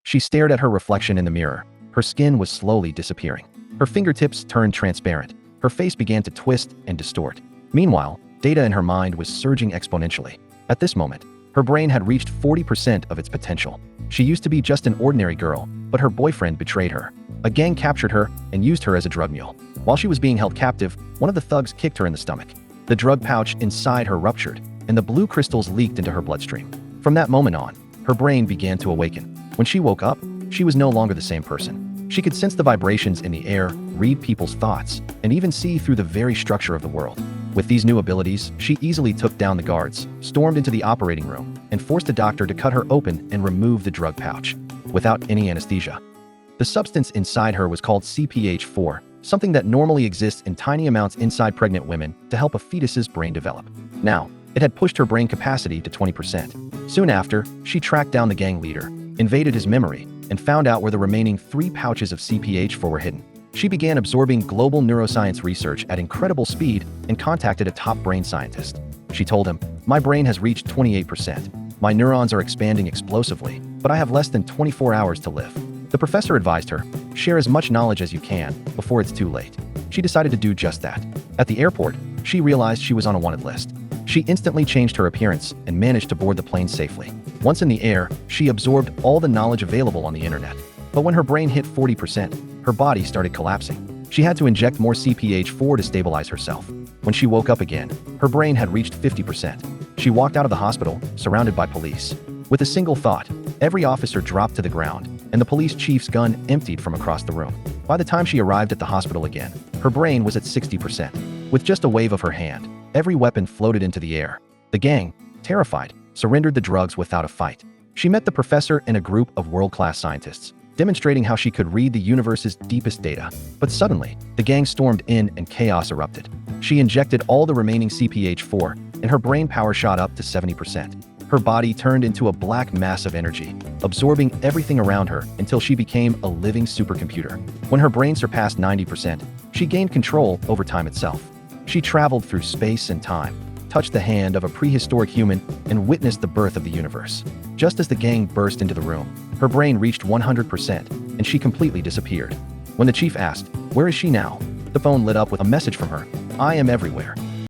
She stared at her reflection in the mirror. Her skin was slowly disappearing. Her fingertips turned transparent. Her face began to twist and distort. Meanwhile, data in her mind was surging exponentially. At this moment, her brain had reached 40% of its potential. She used to be just an ordinary girl, but her boyfriend betrayed her. A gang captured her and used her as a drug mule. While she was being held captive, one of the thugs kicked her in the stomach. The drug pouch inside her ruptured, and the blue crystals leaked into her bloodstream. From that moment on, her brain began to awaken. When she woke up, she was no longer the same person. She could sense the vibrations in the air, read people's thoughts, and even see through the very structure of the world. With these new abilities, she easily took down the guards, stormed into the operating room, and forced a doctor to cut her open and remove the drug pouch, without any anesthesia. The substance inside her was called CPH4, something that normally exists in tiny amounts inside pregnant women to help a fetus's brain develop. Now, it had pushed her brain capacity to 20%. Soon after, she tracked down the gang leader, invaded his memory, and found out where the remaining 3 pouches of CPH4 were hidden. She began absorbing global neuroscience research at incredible speed and contacted a top brain scientist. She told him, "My brain has reached 28%. My neurons are expanding explosively, but I have less than 24 hours to live." The professor advised her, "Share as much knowledge as you can before it's too late." She decided to do just that. At the airport, she realized she was on a wanted list. She instantly changed her appearance and managed to board the plane safely. Once in the air, she absorbed all the knowledge available on the internet. But when her brain hit 40%, her body started collapsing. She had to inject more CPH4 to stabilize herself. When she woke up again, her brain had reached 50%. She walked out of the hospital, surrounded by police. With a single thought, every officer dropped to the ground, and the police chief's gun emptied from across the room. By the time she arrived at the hospital again, her brain was at 60%. With just a wave of her hand, every weapon floated into the air. The gang, terrified, surrendered the drugs without a fight. She met the professor and a group of world-class scientists, demonstrating how she could read the universe's deepest data. But suddenly, the gang stormed in and chaos erupted. She injected all the remaining CPH4, and her brain power shot up to 70%. Her body turned into a black mass of energy, absorbing everything around her until she became a living supercomputer. When her brain surpassed 90%, she gained control over time itself. She traveled through space and time, touched the hand of a prehistoric human, and witnessed the birth of the universe. Just as the gang burst into the room, her brain reached 100%, and she completely disappeared. When the chief asked, "Where is she now?" the phone lit up with a message from her, "I am everywhere.